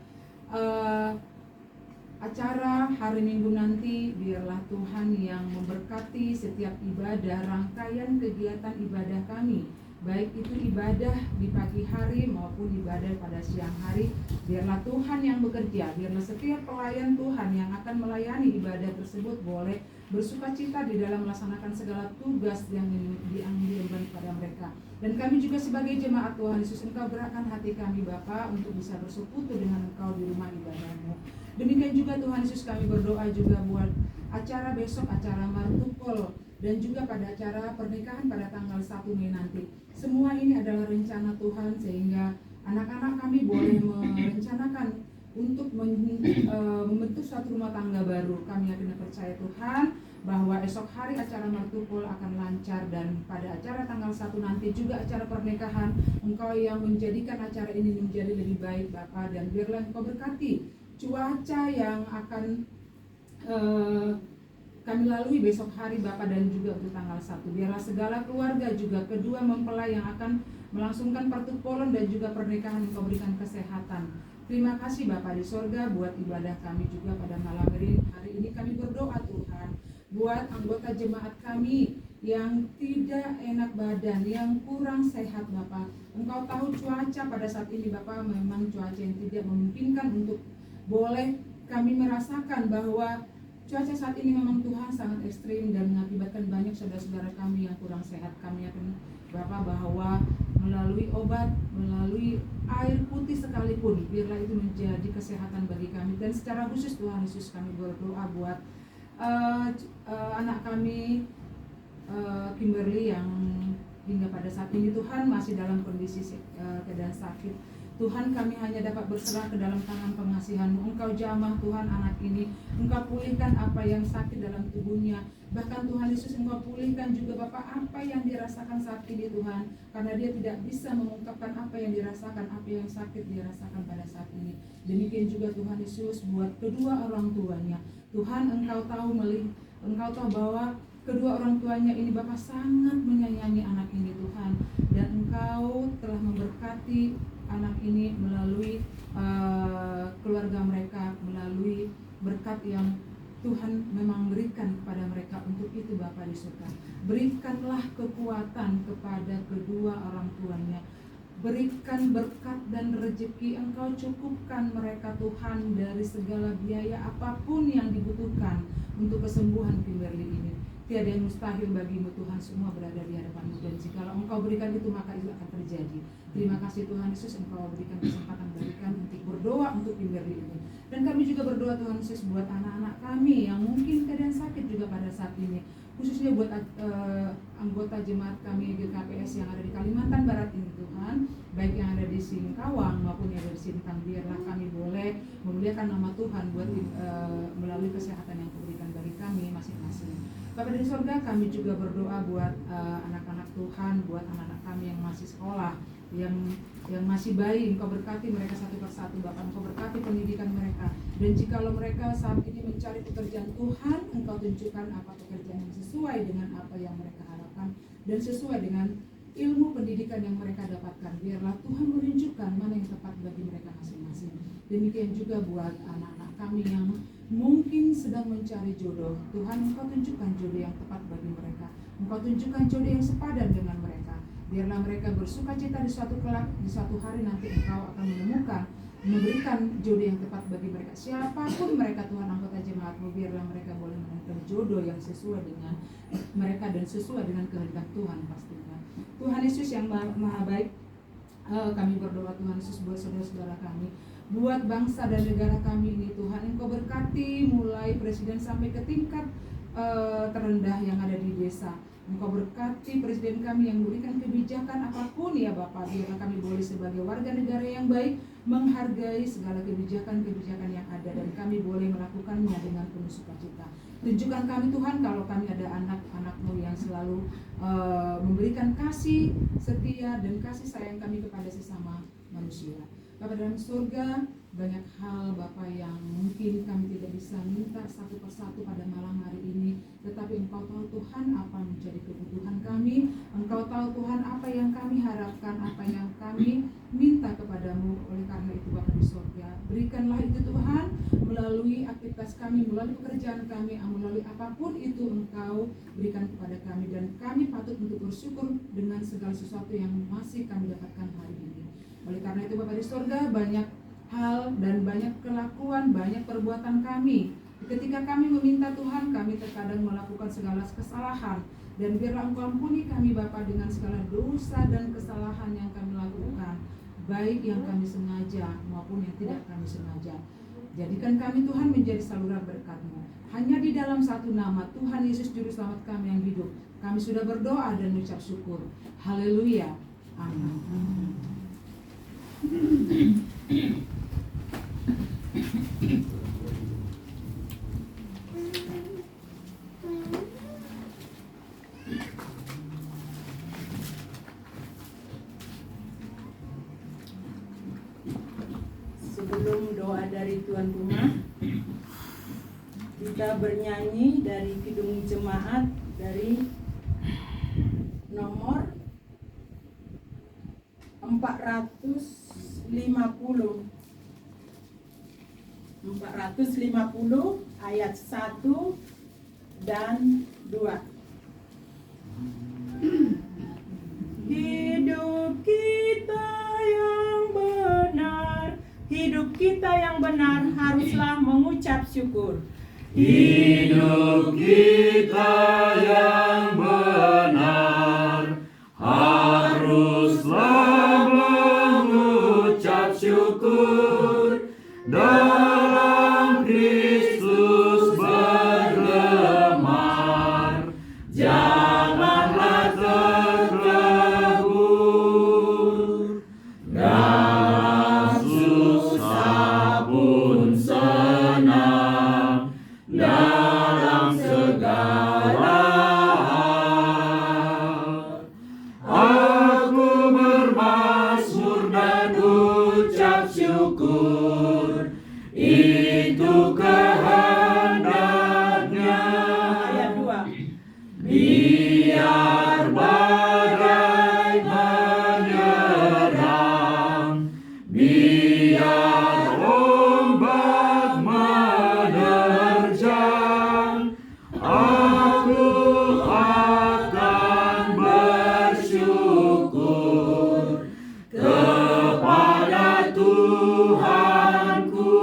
Speaker 2: acara hari Minggu nanti. Biarlah Tuhan yang memberkati setiap ibadah, rangkaian kegiatan ibadah kami, baik itu ibadah di pagi hari maupun ibadah pada siang hari. Biarlah Tuhan yang bekerja, biarlah setiap pelayan Tuhan yang akan melayani ibadah tersebut boleh bersukacita di dalam melaksanakan segala tugas yang diemban pada mereka. Dan kami juga sebagai jemaat Tuhan Yesus, Engkau gerakkan hati kami Bapa untuk bisa bersekutu dengan Engkau di rumah ibadah-Mu. Demikian juga Tuhan Yesus, kami berdoa juga buat acara besok, acara Martupol, dan juga pada acara pernikahan pada tanggal 1 Mei nanti. Semua ini adalah rencana Tuhan, sehingga anak-anak kami boleh merencanakan untuk membentuk suatu rumah tangga baru. Kami akan percaya Tuhan bahwa esok hari acara Martupol akan lancar, dan pada acara tanggal 1 nanti juga acara pernikahan, Engkau yang menjadikan acara ini menjadi lebih baik Bapa. Dan biarlah Engkau berkati cuaca yang akan kami lalui besok hari Bapa, dan juga untuk tanggal 1. Biarlah segala keluarga juga kedua mempelai yang akan melangsungkan pertupolan dan juga pernikahan Engkau berikan kesehatan. Terima kasih Bapa di sorga buat ibadah kami juga pada malam hari ini. Kami berdoa Tuhan buat anggota jemaat kami yang tidak enak badan, yang kurang sehat Bapa. Engkau tahu cuaca pada saat ini Bapa, memang cuaca yang tidak memungkinkan untuk boleh kami merasakan bahwa Cuaca saat ini memang Tuhan sangat ekstrim dan mengakibatkan banyak saudara-saudara kami yang kurang sehat. Kami yakin Bapak bahwa melalui obat, melalui air putih sekalipun, biarlah itu menjadi kesehatan bagi kami. Dan secara khusus Tuhan Yesus, kami berdoa buat anak kami Kimberly yang hingga pada saat ini Tuhan masih dalam kondisi keadaan sakit. Tuhan, kami hanya dapat berserah ke dalam tangan pengasihan-Mu. Engkau jamah Tuhan anak ini, Engkau pulihkan apa yang sakit dalam tubuhnya. Bahkan Tuhan Yesus, Engkau pulihkan juga Bapak apa yang dirasakan saat ini Tuhan, karena dia tidak bisa mengungkapkan apa yang dirasakan, apa yang sakit dia rasakan pada saat ini. Demikian juga Tuhan Yesus buat kedua orang tuanya. Tuhan, Engkau tahu bahwa kedua orang tuanya ini Bapak sangat menyayangi anak ini Tuhan, dan Engkau telah memberkati anak ini melalui keluarga mereka, melalui berkat yang Tuhan memang berikan kepada mereka. Untuk itu Bapa di surga, berikanlah kekuatan kepada kedua orang tuanya, berikan berkat dan rezeki. Engkau cukupkan mereka Tuhan dari segala biaya apapun yang dibutuhkan untuk kesembuhan Kimberly ini. Tiada yang mustahil bagimu Tuhan, semua berada di hadapan-Mu, dan jikalau Engkau berikan itu maka itu akan terjadi. Terima kasih Tuhan Yesus, Engkau berikan kesempatan bagi kami untuk berdoa untuk Kimberly ini. Dan kami juga berdoa Tuhan Yesus buat anak-anak kami yang mungkin keadaan sakit juga pada saat ini, khususnya buat anggota jemaat kami GKPS yang ada di Kalimantan Barat ini Tuhan, baik yang ada di Singkawang maupun yang ada di Sintang. Biarlah kami boleh memuliakan nama Tuhan buat melalui kesehatan yang Kau berikan bagi kami masing-masing. Bapa di surga, kami juga berdoa buat anak-anak Tuhan, buat anak-anak kami yang masih sekolah, yang masih bayi. Engkau berkati mereka satu persatu Bapak, Engkau berkati pendidikan mereka. Dan jikalau mereka saat ini mencari pekerjaan Tuhan, Engkau tunjukkan apa pekerjaan yang sesuai dengan apa yang mereka harapkan dan sesuai dengan ilmu pendidikan yang mereka dapatkan. Biarlah Tuhan menunjukkan mana yang tepat bagi mereka masing-masing. Demikian juga buat anak-anak kami yang mungkin sedang mencari jodoh. Tuhan, Engkau tunjukkan jodoh yang tepat bagi mereka. Engkau tunjukkan jodoh yang sepadan dengan mereka. Biarlah mereka bersuka cita di suatu kelak, di suatu hari nanti Engkau akan menemukan, memberikan jodoh yang tepat bagi mereka. Siapapun mereka Tuhan, anggota jemaat-Mu, biarlah mereka boleh menemukan jodoh yang sesuai dengan mereka dan sesuai dengan kehendak Tuhan pastinya. Tuhan Yesus yang maha baik, kami berdoa Tuhan Yesus buat saudara-saudara kami, buat bangsa dan negara kami ini Tuhan. Engkau berkati mulai presiden sampai ke tingkat terendah yang ada di desa. Engkau berkati presiden kami yang memberikan kebijakan apapun ya Bapak. Biarlah kami boleh sebagai warga negara yang baik menghargai segala kebijakan-kebijakan yang ada, dan kami boleh melakukannya dengan penuh sukacita. Tunjukkan kami Tuhan kalau kami ada anak-anak-Mu yang selalu memberikan kasih setia dan kasih sayang kami kepada sesama manusia. Bapa dalam surga, banyak hal Bapa yang mungkin kami tidak bisa minta satu persatu pada malam hari ini, tetapi Engkau tahu Tuhan apa menjadi kebutuhan kami. Engkau tahu Tuhan apa yang kami harapkan, apa yang kami minta kepadamu. Oleh karena itu Bapa di surga, berikanlah itu Tuhan melalui aktivitas kami, melalui pekerjaan kami, melalui apapun itu Engkau berikan kepada kami, dan kami patut untuk bersyukur dengan segala sesuatu yang masih kami dapatkan hari ini. Oleh karena itu Bapa di surga, banyak hal dan banyak kelakuan, banyak perbuatan kami. Ketika kami meminta Tuhan, kami terkadang melakukan segala kesalahan. Dan biarlah Engkau ampuni kami Bapa dengan segala dosa dan kesalahan yang kami lakukan, baik yang kami sengaja maupun yang tidak kami sengaja. Jadikan kami Tuhan menjadi saluran berkat-Mu. Hanya di dalam satu nama, Tuhan Yesus Juru Selamat kami yang hidup, kami sudah berdoa dan mengucap syukur. Haleluya. Amin.
Speaker 1: Sebelum doa dari tuan rumah, kita bernyanyi dari Kidung Jemaat dari nomor 450 ayat 1 dan 2. Hidup kita yang benar haruslah mengucap syukur.
Speaker 4: Hidup kita yang benar haruslah mengucap syukur, dalam Kristus bergemar, janganlah terkebur. Dalam susah pun senang, dalam segala hal aku bermazmur dan ucap syukur, itu kehendaknya.
Speaker 1: Ayat 2.
Speaker 4: Biar badai menyerang, biar ombak menerjang, aku akan bersyukur kepada Tuhanku.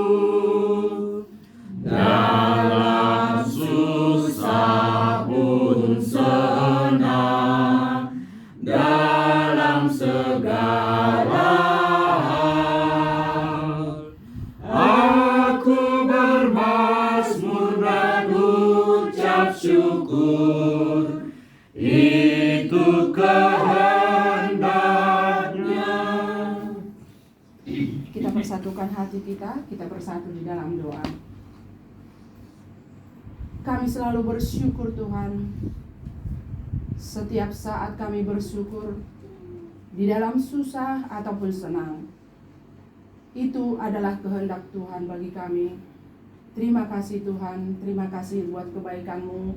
Speaker 4: Dalam susah pun senang, dalam segala hal aku bermazmur dan ucap syukur, itu kehendaknya.
Speaker 2: Kita persatukan hati kita bersatu di dalam doa. Kami selalu bersyukur Tuhan. Setiap saat kami bersyukur, di dalam susah ataupun senang. Itu adalah kehendak Tuhan bagi kami. Terima kasih Tuhan, terima kasih buat kebaikan-Mu,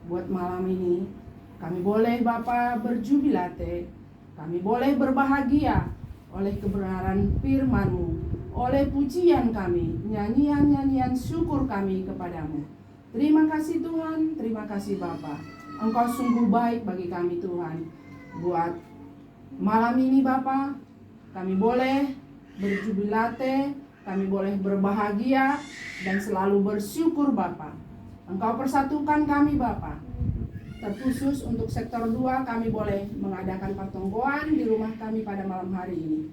Speaker 2: buat malam ini. Kami boleh Bapa berjubilate, kami boleh berbahagia oleh kebenaran firman-Mu, oleh pujian kami, nyanyian-nyanyian syukur kami kepadamu. Terima kasih Tuhan, terima kasih Bapa. Engkau sungguh baik bagi kami Tuhan. Buat malam ini Bapa, kami boleh berjubilate, kami boleh berbahagia dan selalu bersyukur Bapa. Engkau persatukan kami Bapa. Terkhusus untuk sektor 2 kami boleh mengadakan pertonggoan di rumah kami pada malam hari ini.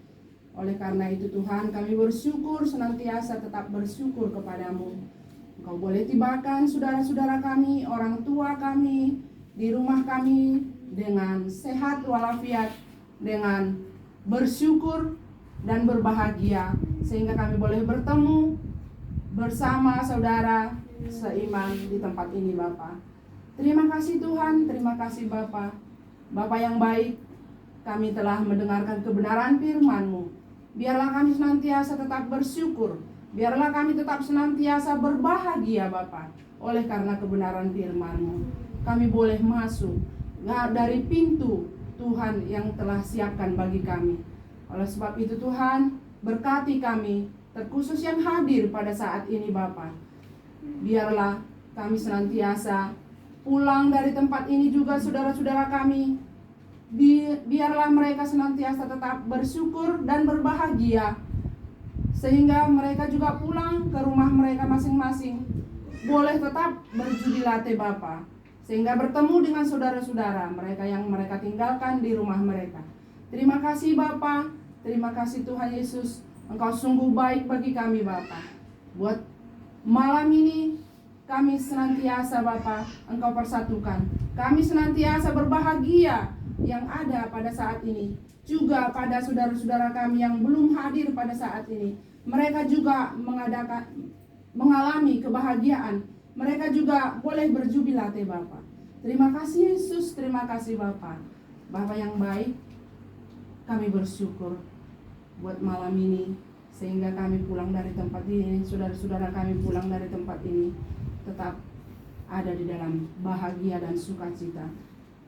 Speaker 2: Oleh karena itu Tuhan, kami bersyukur, senantiasa tetap bersyukur kepadamu. Engkau boleh tibakan saudara-saudara kami, orang tua kami, di rumah kami dengan sehat walafiat, dengan bersyukur dan berbahagia, sehingga kami boleh bertemu bersama saudara seiman di tempat ini Bapa. Terima kasih Tuhan, terima kasih Bapa. Bapa yang baik, kami telah mendengarkan kebenaran firman-Mu. Biarlah kami senantiasa tetap bersyukur, biarlah kami tetap senantiasa berbahagia Bapa. Oleh karena kebenaran firman-Mu, kami boleh masuk dari pintu Tuhan yang telah siapkan bagi kami. Oleh sebab itu Tuhan, berkati kami, terkhusus yang hadir pada saat ini Bapa. Biarlah kami senantiasa pulang dari tempat ini juga saudara-saudara kami. Biarlah mereka senantiasa tetap bersyukur dan berbahagia, sehingga mereka juga pulang ke rumah mereka masing-masing boleh tetap berjubilate Bapa, sehingga bertemu dengan saudara-saudara mereka yang mereka tinggalkan di rumah mereka. Terima kasih Bapa, terima kasih Tuhan Yesus. Engkau sungguh baik bagi kami Bapa. Buat malam ini kami senantiasa Bapa, Engkau persatukan. Kami senantiasa berbahagia yang ada pada saat ini. Juga pada saudara-saudara kami yang belum hadir pada saat ini. Mereka juga mengalami kebahagiaan. Mereka juga boleh berjubilate Bapa. Terima kasih Yesus, terima kasih Bapa. Bapa yang baik, kami bersyukur buat malam ini, sehingga kami pulang dari tempat ini, saudara-saudara kami pulang dari tempat ini tetap ada di dalam bahagia dan sukacita.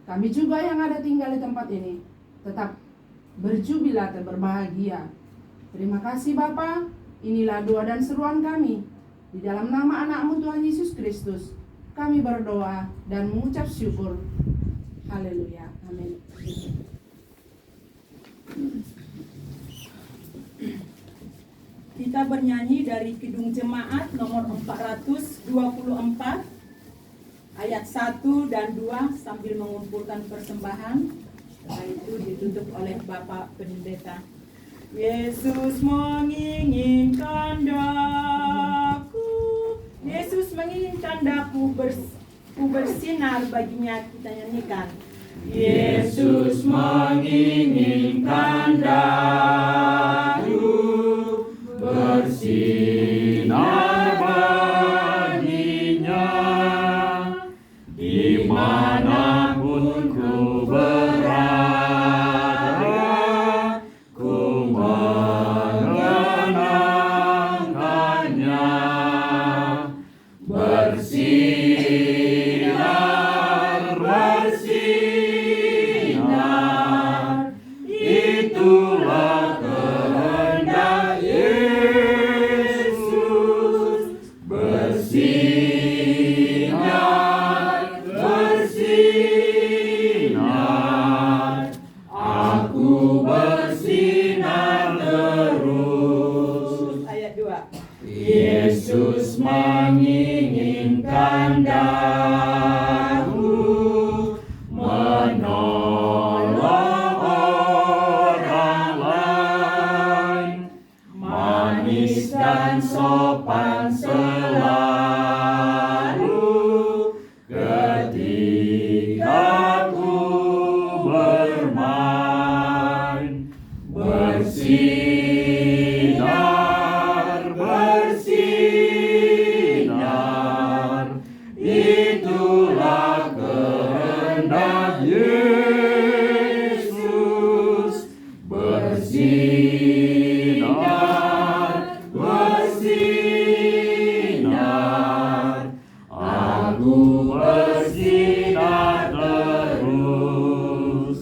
Speaker 2: Kami juga yang ada tinggal di tempat ini tetap berjubilate, berbahagia. Terima kasih Bapa. Inilah doa dan seruan kami. Di dalam nama anak-Mu Tuhan Yesus Kristus, kami berdoa dan mengucap syukur. Haleluya. Amin.
Speaker 1: Kita bernyanyi dari Kidung Jemaat nomor 424 ayat 1 dan 2 sambil mengumpulkan persembahan. Setelah itu ditutup oleh Bapak Pendeta. Yesus menginginkan daku, Yesus menginginkan daku bersinar baginya. Kita nyanyikan. Yesus menginginkan daku
Speaker 4: bersinar baginya, dimanapun ku berada, ku mengenangkannya. Bersinar, bersinar, itulah kehendak Yesus. Bersinar, bersinar, aku bersinar terus.
Speaker 1: Ayat 2.
Speaker 4: Yesus menginginkan daku menolong orang lain, manis dan sopan selalu ketika ku bermain. Bersinar, bersinar, itulah kehendak Yesus. Bersinar, bersinar, aku bersinar terus.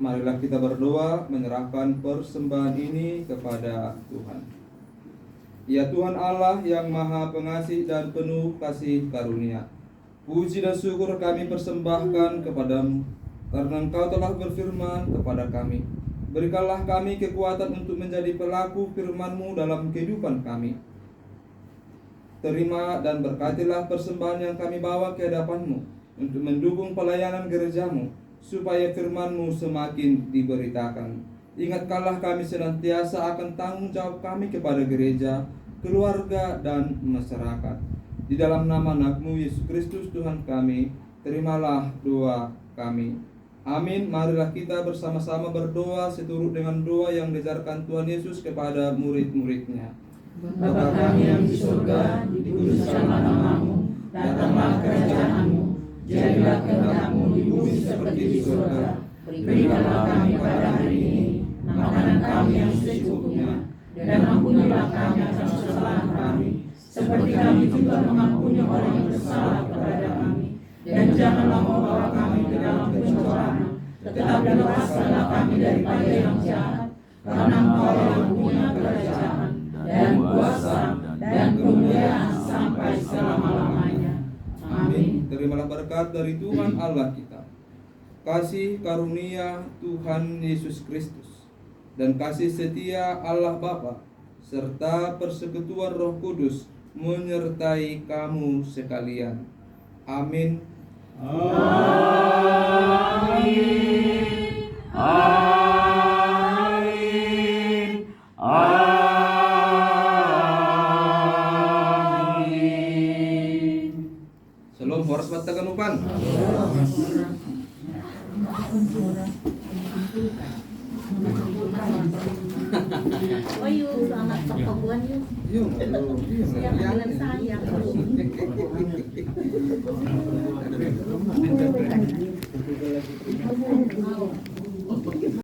Speaker 5: Marilah kita berdoa menyerahkan persembahan ini kepada Tuhan. Ya Tuhan Allah yang Maha Pengasih dan penuh kasih karunia, puji dan syukur kami persembahkan kepadamu, karena Engkau telah berfirman kepada kami. Berikanlah kami kekuatan untuk menjadi pelaku firman-Mu dalam kehidupan kami. Terima dan berkatilah persembahan yang kami bawa ke hadapan-Mu untuk mendukung pelayanan gereja-Mu, supaya firman-Mu semakin diberitakan. Ingatkanlah kami senantiasa akan tanggung jawab kami kepada gereja, keluarga, dan masyarakat. Di dalam nama Anak-Mu Yesus Kristus Tuhan kami, terimalah doa kami. Amin. Marilah kita bersama-sama berdoa seturut dengan doa yang diajarkan Tuhan Yesus kepada murid-muridnya.
Speaker 6: Bapa kami yang di surga, dikuduskanlah nama-Mu, datanglah kerajaan-Mu, jadilah kehendak-Mu di bumi seperti di surga. Berikanlah kami pada hari ini makanan kami yang secukupnya, dan ampunilah kami atas kesalahan kami, seperti kami juga mengampuni orang yang bersalah kepada kami. Dan janganlah membawa kami ke dalam pencobaan, tetapi lepaskanlah kami daripada yang jahat, karena Engkau yang punya kerajaan dan kuasa dan kemuliaan sampai selama-lamanya. Amin.
Speaker 5: Terimalah berkat dari Tuhan Allah kita, kasih karunia Tuhan Yesus Kristus, dan kasih setia Allah Bapa, serta persekutuan Roh Kudus menyertai kamu sekalian. Amin.
Speaker 4: Amin. Amin. Amin.
Speaker 5: Shalom, horas Bataganupan.
Speaker 3: Oh yuk, selamat pertemuan yuk.
Speaker 5: Yuk,
Speaker 3: Siap dengan saya.